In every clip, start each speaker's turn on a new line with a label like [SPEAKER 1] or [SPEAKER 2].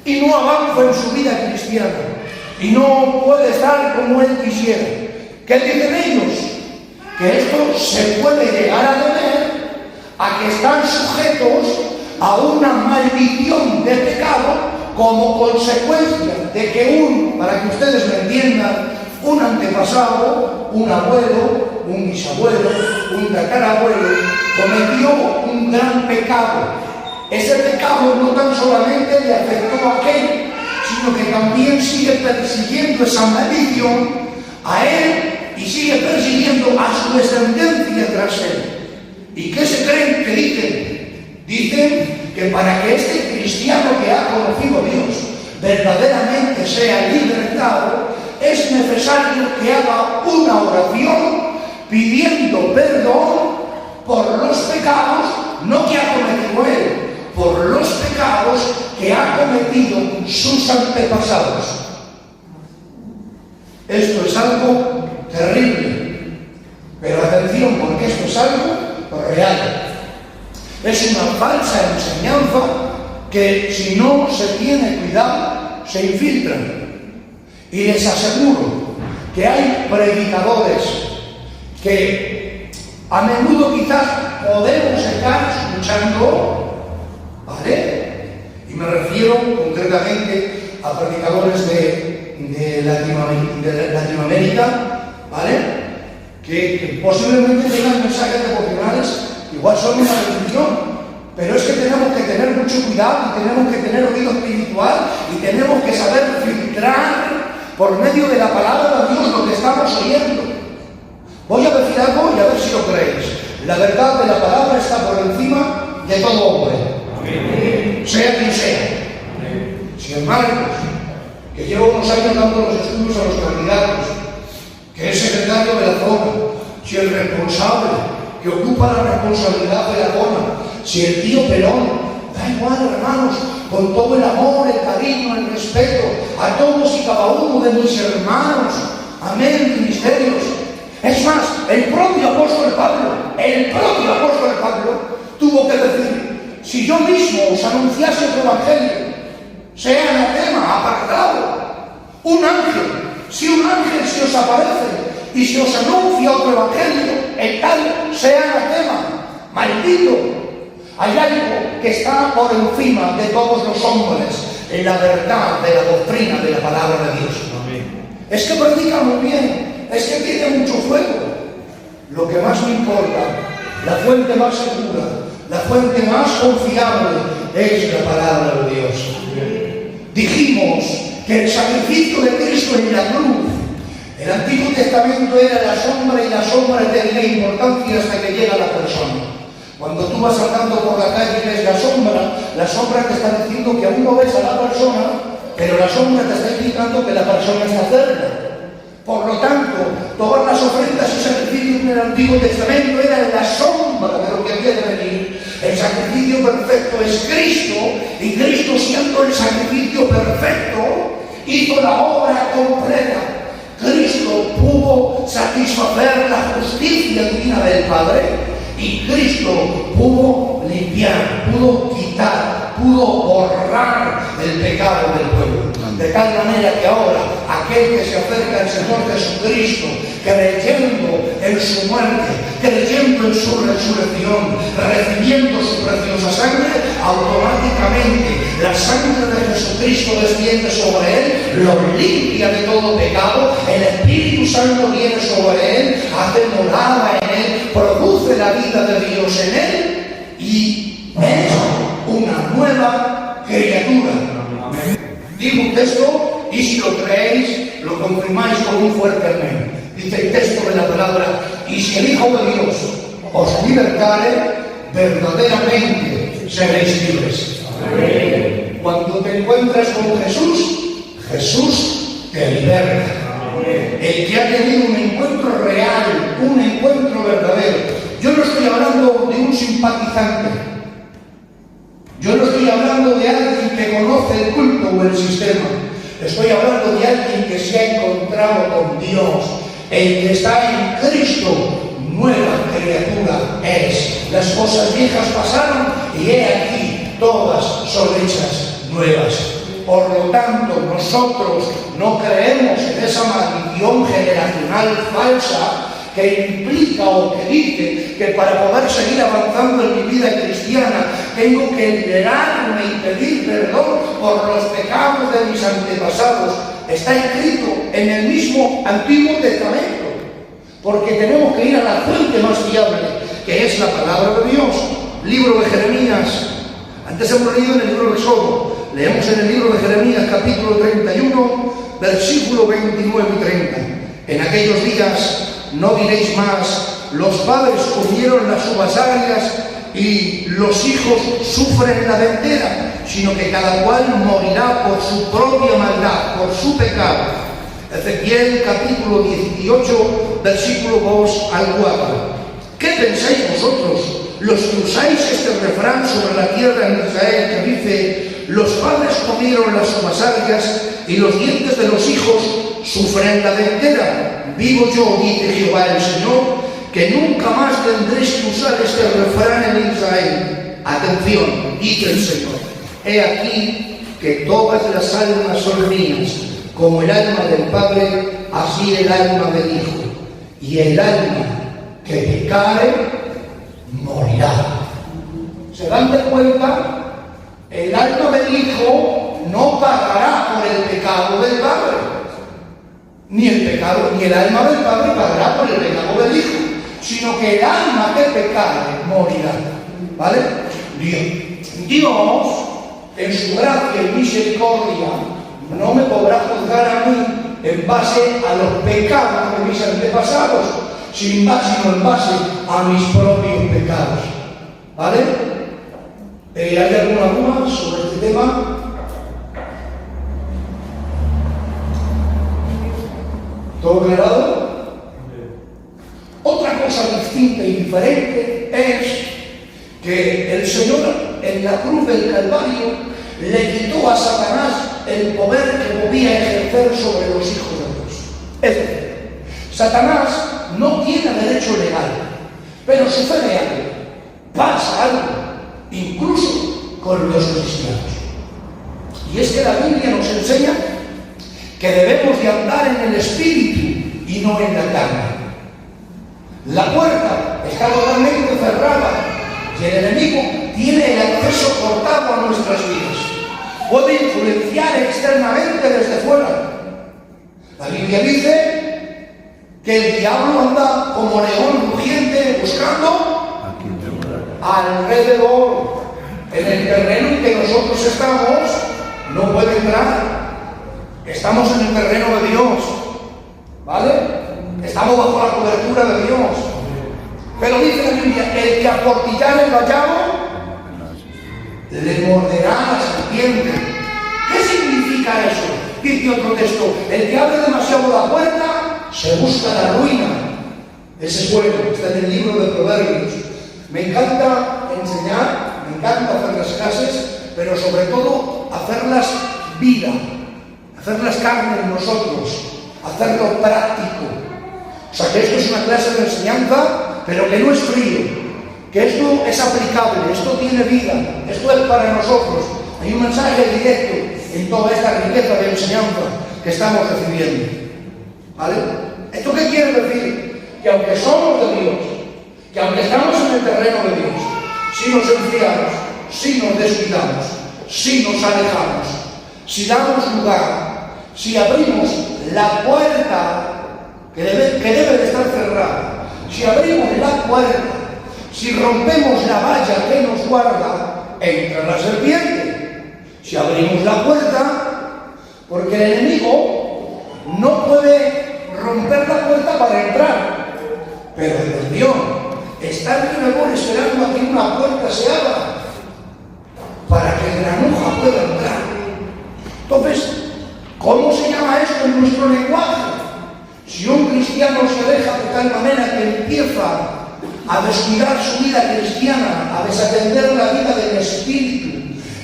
[SPEAKER 1] y no avanza en su vida cristiana y no puede estar como él quisiera. ¿Qué dicen ellos? Que esto se puede llegar a deber a que están sujetos a una maldición de pecado como consecuencia de que para que ustedes me entiendan, un antepasado, un abuelo, un bisabuelo, un tatarabuelo cometió un gran pecado. Ese pecado no tan solamente le afectó a aquel, sino que también sigue persiguiendo esa maldición a él y sigue persiguiendo a su descendencia tras él. ¿Y qué se creen que dicen? Dicen que para que este cristiano que ha conocido a Dios verdaderamente sea libertado, es necesario que haga una oración pidiendo perdón por los pecados, no que ha cometido él, por los pecados que ha cometido sus antepasados. Esto es algo terrible, pero atención, porque esto es algo real. Es una falsa enseñanza que, si no se tiene cuidado, se infiltra. Y les aseguro que hay predicadores que a menudo quizás podemos estar escuchando, ¿vale? Y me refiero concretamente a predicadores de Latinoamérica, ¿vale? Que posiblemente tengan mensajes devocionales, igual son una bendición. Pero es que tenemos que tener mucho cuidado y tenemos que tener oído espiritual y tenemos que saber filtrar por medio de la palabra de Dios lo que estamos oyendo. Voy a decir algo y a ver si lo creéis. La verdad de la palabra está por encima de todo hombre. Amén. Sea quien sea. Amén. Sin embargo, que llevo unos años dando los estudios a los candidatos, que es secretario de la zona, si el responsable que ocupa la responsabilidad de la zona, si el tío Perón, da igual, hermanos, con todo el amor, el cariño, el respeto a todos y cada uno de mis hermanos, amén, ministerios. Es más, el propio apóstol Pablo tuvo que decir: si yo mismo os anunciase el evangelio, sea anatema, apartado, si un ángel se os aparece y se os anuncia otro evangelio, el tal sea anatema, maldito. Hay algo que está por encima de todos los hombres, en la verdad de la doctrina de la palabra de Dios. Amén. Es que predica muy bien, es que tiene mucho fuego. Lo que más me importa, la fuente más segura, la fuente más confiable es la palabra de Dios. Amén. Dijimos que el sacrificio de Cristo en la cruz, el Antiguo Testamento era la sombra, y la sombra tenía importancia hasta que llega la persona. Cuando tú vas andando por la calle y ves la sombra te está diciendo que aún no ves a la persona, pero la sombra te está indicando que la persona está cerca. Por lo tanto, todas las ofrendas y sacrificios en el Antiguo Testamento eran la sombra de lo que había de venir. El sacrificio perfecto es Cristo, y Cristo, siendo el sacrificio perfecto, hizo la obra completa. Cristo pudo satisfacer la justicia divina del Padre, y Cristo pudo limpiar, pudo quitar, pudo borrar el pecado del pueblo. De tal manera que ahora aquel que se acerca al Señor Jesucristo, creyendo en su muerte, creyendo en su resurrección, recibiendo su preciosa sangre, automáticamente la sangre de Jesucristo desciende sobre él, lo limpia de todo pecado, el Espíritu Santo viene sobre él, hace morada en él, produce la vida de Dios en él y es una nueva criatura. Digo un texto, y si lo creéis, lo confirmáis con un fuerte amén. Dice el texto de la palabra: y si el Hijo de Dios os libertare, verdaderamente seréis libres. Amén. Cuando te encuentras con Jesús, Jesús te liberta. Amén. El que ha tenido un encuentro real, un encuentro verdadero. Yo no estoy hablando de un simpatizante. Yo no estoy hablando de alguien que conoce el culto o el sistema. Estoy hablando de alguien que se ha encontrado con Dios. El que está en Cristo, nueva criatura es. Las cosas viejas pasaron y he aquí, todas son hechas nuevas. Por lo tanto, nosotros no creemos en esa maldición generacional falsa que implica o que dice que para poder seguir avanzando en mi vida cristiana tengo que liberarme y pedir perdón por los pecados de mis antepasados. Está escrito en el mismo Antiguo Testamento, porque tenemos que ir a la fuente más fiable, que es la palabra de Dios. Libro de Jeremías. Antes hemos leído en el libro de Éxodo. Leemos en el libro de Jeremías, capítulo 31, versículo 29 y 30. En aquellos días no diréis más: los padres comieron las uvas agrias y los hijos sufren la dentera, sino que cada cual morirá por su propia maldad, por su pecado. Ezequiel capítulo 18, versículo 2 al 4. ¿Qué pensáis vosotros, los que usáis este refrán sobre la tierra en Israel, que dice: los padres comieron las uvas agrias y los dientes de los hijos sufren la dentera? Vivo yo, dice Jehová el Señor, que nunca más tendréis que usar este refrán en Israel. Atención, dice el Señor: he aquí que todas las almas son mías, como el alma del Padre, así el alma del Hijo. Y el alma que pecare, morirá. ¿Se dan de cuenta? El alma del Hijo no pagará por el pecado del Padre. Ni el alma del Padre pagará por el pecado del Hijo, sino que el alma que pecare morirá. ¿Vale? Dios, en su gracia y misericordia, no me podrá juzgar a mí en base a los pecados de mis antepasados, sino en base a mis propios pecados. ¿Vale? ¿Hay alguna duda sobre este tema? ¿Todo aclarado? Otra cosa distinta y diferente es que el Señor en la cruz del Calvario le quitó a Satanás el poder que podía ejercer sobre los hijos de Dios. Es decir, Satanás no tiene derecho legal, pero sucede algo, pasa algo, incluso con los cristianos. Y es que la Biblia nos enseña que debemos de andar en el Espíritu y no en la carne. La puerta está totalmente cerrada y el enemigo tiene el acceso cortado a nuestras vidas. Puede influenciar externamente desde fuera. La Biblia dice que el diablo anda como león rugiente buscando alrededor. En el terreno en que nosotros estamos no puede entrar. Estamos en el terreno de Dios, ¿vale? Estamos bajo la cobertura de Dios. Pero dice la Biblia: el que aportillar el vallado le morderá la serpiente. ¿Qué significa eso? Dice otro texto: el que abre demasiado la puerta se busca la ruina. Ese es bueno, está en el libro de Proverbios. Me encanta enseñar, me encanta hacer las clases, pero sobre todo hacerlas vida, hacerlas carne en nosotros, hacerlo práctico. O sea, que esto es una clase de enseñanza, pero que no es frío, que esto es aplicable, esto tiene vida, esto es para nosotros. Hay un mensaje directo en toda esta riqueza de enseñanza que estamos recibiendo. ¿Vale? ¿Esto qué quiere decir? Que aunque somos de Dios, que aunque estamos en el terreno de Dios, si nos enfriamos, si nos descuidamos, si nos alejamos, si damos lugar, si abrimos la puerta que debe de estar cerrada, si abrimos la puerta, si rompemos la valla que nos guarda, entra la serpiente. Si abrimos la puerta, porque el enemigo no puede romper la puerta para entrar, pero Dios está en el amor esperando a que una puerta se abra para que el granuja pueda entrar. Entonces, ¿cómo se llama esto en nuestro lenguaje? Si un cristiano se deja de tal manera que empieza a descuidar su vida cristiana, a desatender la vida del Espíritu,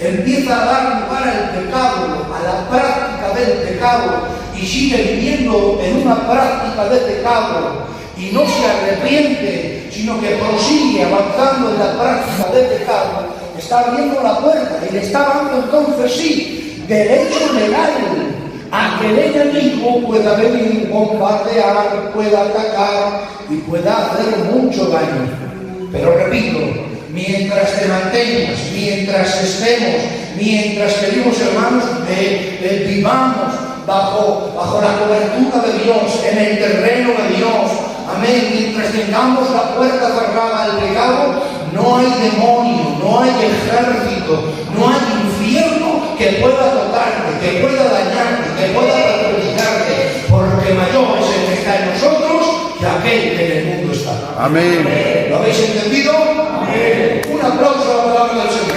[SPEAKER 1] empieza a dar lugar al pecado, a la práctica del pecado, y sigue viviendo en una práctica de pecado, y no se arrepiente, sino que prosigue avanzando en la práctica de pecado, está abriendo la puerta y le está dando entonces sí, derecho legal a que el enemigo pueda venir, bombardear, pueda atacar y pueda hacer mucho daño. Pero repito, mientras te mantengas, mientras estemos, mientras queridos hermanos, vivamos bajo la cobertura de Dios, en el terreno de Dios, amén, mientras tengamos la puerta cerrada al pecado, no hay demonio, no hay ejército, no hay infierno que pueda tocarte, que pueda dañarte, que pueda perjudicarte, porque mayor es el que está en nosotros que aquel que en el mundo está.
[SPEAKER 2] Amén.
[SPEAKER 1] ¿Lo habéis entendido? Amén. Un aplauso a la palabra del Señor.